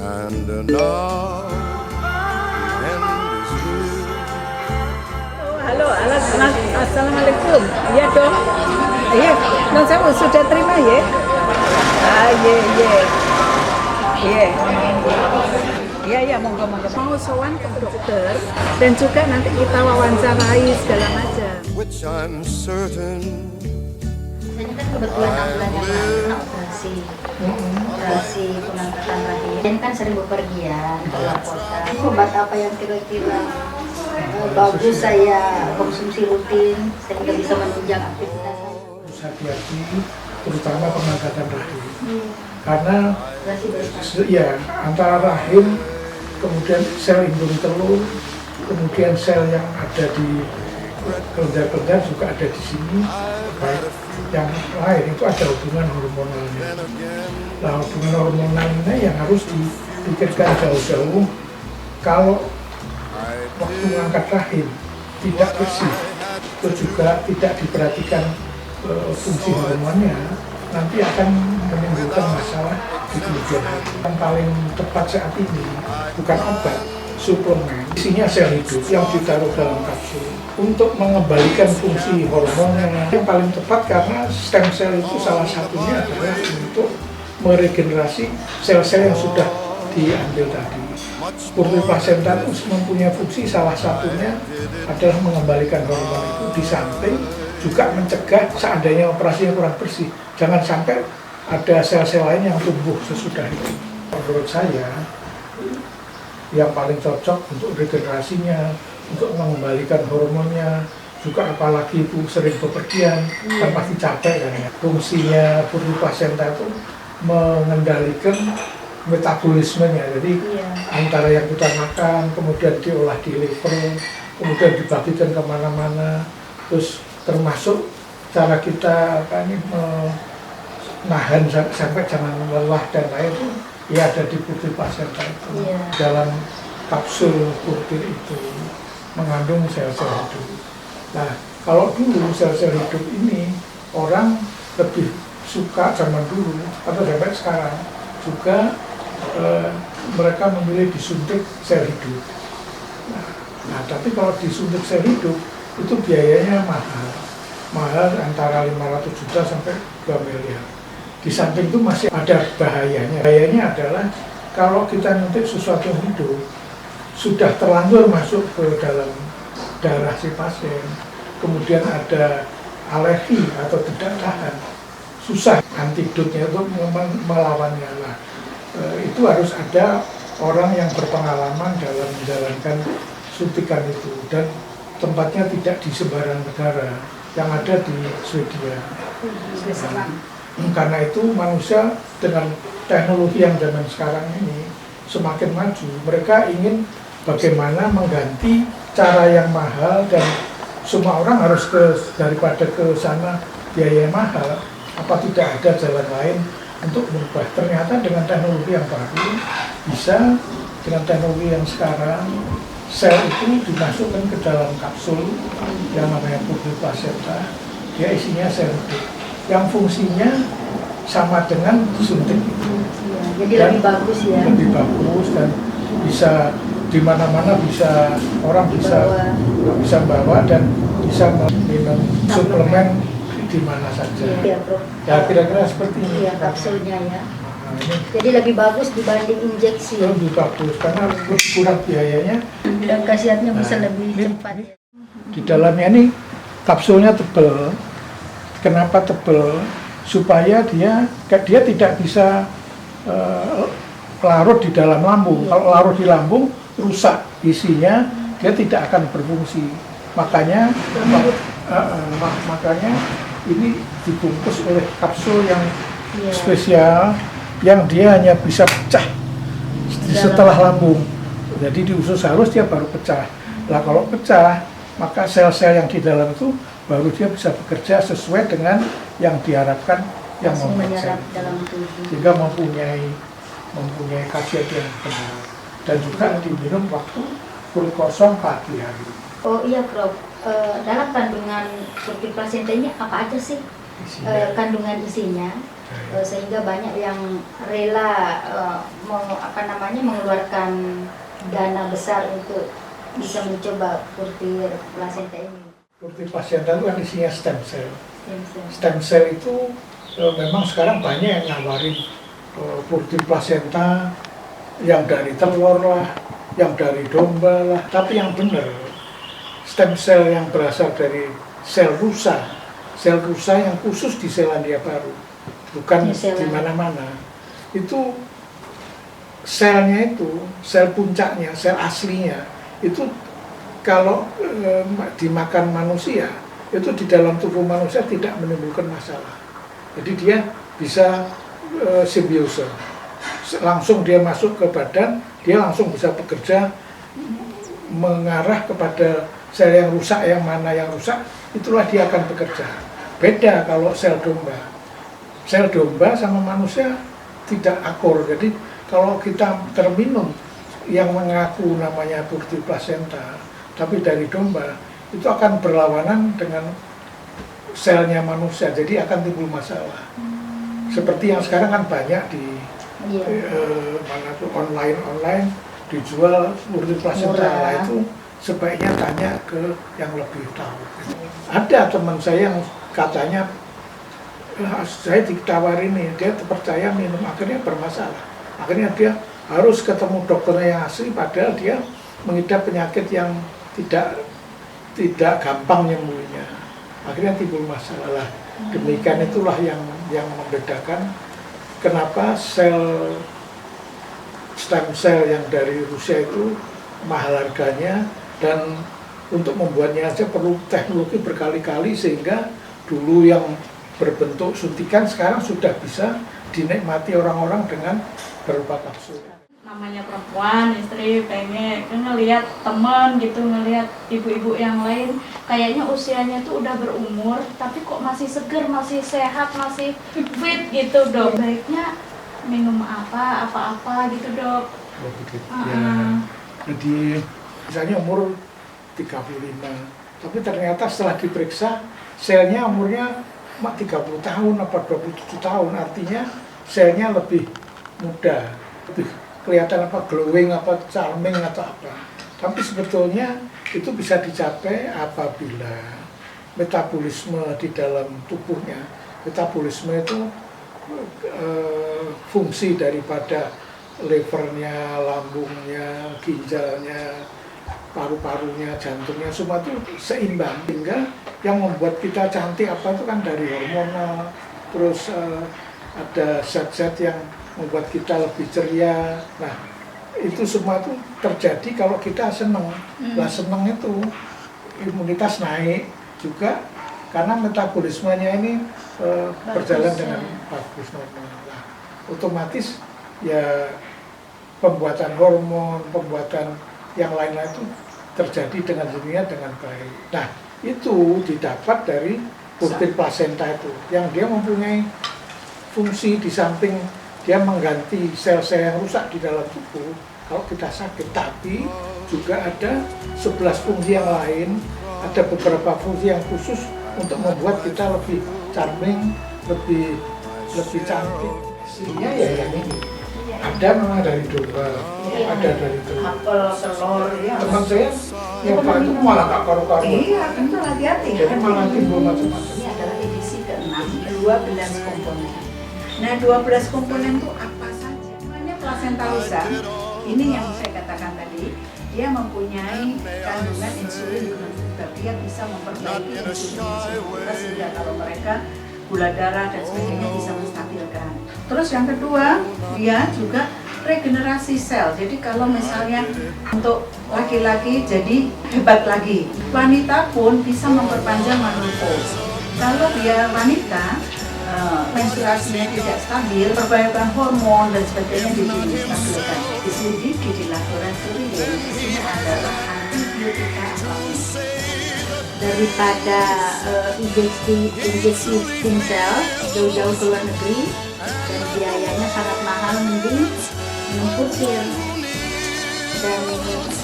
And now the end is here. Halo, assalamualaikum. Iya dong. Iya, non saya sudah terima ya. Iya, monggo. Mau sowan ke dokter dan juga nanti kita wawancarai segala macam. Which I'm certain Saya kan kebetulan 6 bulan yang lalu kena operasi pengangkatan rahim. Dan kan sering bepergian ke luar kota. Obat apa yang kira-kira bagus saya konsumsi rutin sehingga bisa menunjang aktivitas saya? Harus hati-hati, terutama pengangkatan rahim. Karena ya antara rahim, kemudian sel indung telur, kemudian sel yang ada di kelenjar-kelenjar juga ada di sini. Baik yang lain itu ada hubungan hormonalnya. Nah, hubungan hormonalnya yang harus dipikirkan jauh-jauh. Kalau waktu mengangkat rahim tidak bersih, itu juga tidak diperhatikan fungsi hormonnya, nanti akan menimbulkan masalah di kemudian hari. Yang paling tepat saat ini bukan obat, suplemen, isinya sel hidup yang ditaruh dalam kapsul untuk mengembalikan fungsi hormonnya. Yang paling tepat karena stem cell itu salah satunya adalah untuk meregenerasi sel-sel yang sudah diambil tadi. Purpil placenta itu mempunyai fungsi salah satunya adalah mengembalikan hormon itu, di samping juga mencegah seandainya operasinya kurang bersih, jangan sampai ada sel-sel lain yang tumbuh sesudah itu. Menurut saya yang paling cocok untuk regenerasinya, untuk mengembalikan hormonnya, juga apalagi itu sering bepergian, kan pasti capek kan ya. Fungsinya purpil placenta itu mengendalikan metabolismenya, jadi antara yang kita makan, kemudian diolah di liver, kemudian dibagikan kemana-mana, terus termasuk cara kita menahan sampai jangan lelah dan lain itu ya ada di purpil placenta itu. Dalam kapsul purpil itu mengandung sel-sel hidup. Nah, kalau dulu sel-sel hidup ini orang lebih suka zaman dulu atau sampai sekarang juga mereka memilih disuntik sel hidup. Nah, tapi kalau disuntik sel hidup itu biayanya mahal antara 500 juta sampai 2 miliar. Di samping itu masih ada bahayanya. Bahayanya adalah kalau kita nyuntik sesuatu yang hidup sudah terlanjur masuk ke dalam darah si pasien, kemudian ada alergi atau tidak tahan, susah antidotnya itu melawannya. Nah, itu harus ada orang yang berpengalaman dalam menjalankan suntikan itu, dan tempatnya tidak di sembarang negara, yang ada di Swedia. Karena itu manusia dengan teknologi yang zaman sekarang ini semakin maju, mereka ingin bagaimana mengganti cara yang mahal dan semua orang harus daripada ke sana biaya mahal, apa tidak ada jalan lain untuk berubah. Ternyata dengan teknologi yang baru bisa, dengan teknologi yang sekarang sel itu dimasukkan ke dalam kapsul yang namanya purpil placenta. Dia isinya sel hidup yang fungsinya sama dengan suntik itu. Jadi lebih bagus ya. Lebih bagus dan bisa di mana-mana, bisa orang bisa bawa dan bisa minum suplemen di mana saja. Iya, Prof. Ya kira-kira seperti ini. Iya, kapsulnya ya. Nah, ini Jadi lebih bagus dibanding injeksi. lebih bagus karena kurang biayanya. Dan khasiatnya bisa lebih Ini- cepat. Di dalamnya ini kapsulnya tebal. Kenapa tebal? Supaya dia tidak bisa larut di dalam lambung. Kalau larut di lambung rusak isinya, dia tidak akan berfungsi. Makanya ini dibungkus oleh kapsul yang spesial yang dia hanya bisa pecah setelah lambung. Jadi di usus halus dia baru pecah. Nah kalau pecah, maka sel-sel yang di dalam itu baru dia bisa bekerja sesuai dengan yang diharapkan yang menyerap mempercayai, dalam tubuh. sehingga mempunyai khasiat yang benar dan juga diminum waktu perut kosong pagi hari. Oh iya, Prof. Dalam kandungan purpil placenta ini apa aja sih? kandungan isinya, sehingga banyak yang rela mengeluarkan dana besar untuk bisa mencoba kurtir plasenta ini. Kurtir plasenta itu kan isinya stem cell. Stem cell. Stem cell itu memang sekarang banyak yang nawarin kurtir plasenta yang dari telur lah, yang dari domba lah. Tapi yang benar, stem cell yang berasal dari sel rusa yang khusus di Selandia Baru, bukan di mana-mana. Itu selnya itu, sel puncaknya, sel aslinya, itu kalau dimakan manusia, itu di dalam tubuh manusia tidak menimbulkan masalah. Jadi dia bisa simbiose. Langsung dia masuk ke badan, dia langsung bisa bekerja mengarah kepada sel yang rusak, yang mana yang rusak, itulah dia akan bekerja. Beda kalau sel domba. Sel domba sama manusia tidak akur. Jadi kalau kita terminum yang mengaku namanya kurtir plasenta, tapi dari domba, itu akan berlawanan dengan selnya manusia, jadi akan timbul masalah. Seperti yang sekarang kan banyak di mana tuh online dijual kurtir plasenta lah, itu sebaiknya tanya ke yang lebih tahu. Ada teman saya yang katanya saya ditawarin nih, dia percaya minum, akhirnya bermasalah. Akhirnya dia harus ketemu dokternya yang asli, padahal dia mengidap penyakit yang tidak gampang nyembuhnya. Akhirnya timbul masalah. Demikian itulah yang membedakan kenapa stem cell yang dari Rusia itu mahal harganya, dan untuk membuatnya aja perlu teknologi berkali-kali, sehingga dulu yang berbentuk suntikan sekarang sudah bisa dinikmati orang-orang dengan berupa kapsul. Namanya perempuan, istri pengen ngelihat teman gitu, ngelihat ibu-ibu yang lain kayaknya usianya tuh udah berumur tapi kok masih seger, masih sehat, masih fit gitu, Dok. Baiknya minum apa gitu, Dok. Oh, begitu. Ya. Jadi misalnya umur 35, tapi ternyata setelah diperiksa selnya umurnya 30 tahun apa 27 tahun, artinya selnya lebih muda, lebih kelihatan apa glowing, apa charming atau apa. Tapi sebetulnya itu bisa dicapai apabila metabolisme di dalam tubuhnya, metabolisme itu fungsi daripada levernya, lambungnya, ginjalnya, paru-parunya, jantungnya, semua itu seimbang. Sehingga yang membuat kita cantik apa itu kan dari hormonal, terus ada zat-zat yang membuat kita lebih ceria. Nah, itu semua itu terjadi kalau kita senang. Lah senang itu imunitas naik juga karena metabolismenya ini berjalan dengan bagus, normal. Nah, otomatis ya pembuatan hormon, pembuatan yang lain-lain itu terjadi dengan sendirinya dengan baik. Nah, itu didapat dari kurtir plasenta itu, yang dia mempunyai fungsi di samping dia mengganti sel-sel yang rusak di dalam tubuh kalau kita sakit, tapi juga ada 11 fungsi yang lain, ada beberapa fungsi yang khusus untuk membuat kita lebih charming, lebih cantik. Aslinya ya yang ini. Ada memang dari domba, ada dari apel, telur, ya. teman saya nyoba itu malah gak karu-karu. Iya, tentu hati-hati. Jadi malah timbul macam-macam. Ini adalah edisi ke-6, 12 komponen. Nah, 12 komponen itu apa saja? Namanya plasenta rusa. Ini yang saya katakan tadi, dia mempunyai kandungan insulin glukosa. Dia bisa memperbaiki insulin kita sehingga kalau mereka gula darah dan sebagainya bisa menstabilkan. Terus yang kedua, dia juga regenerasi sel. Jadi kalau misalnya untuk laki-laki jadi hebat lagi. Wanita pun bisa memperpanjang menopause. Kalau dia wanita, menstruasinya tidak stabil, perbaikan hormon dan sebagainya distabilkan. Diselidiki di laboratorium, ini adalah antibiotika alami. Daripada injeksi stem cell jauh-jauh ke luar negeri dan biayanya sangat mahal, mending minum kurtir. dan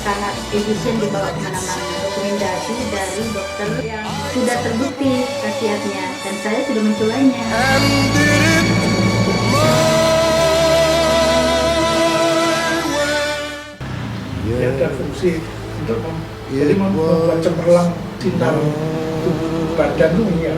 sangat efisien dibawa kemana-mana. Rekomendasi dari dokter yang sudah terbukti khasiatnya dan saya sudah mencobanya. and did it my Dia way. ada fungsi untuk jadi membuat cemerlang sinar tubuh badan tuh ya.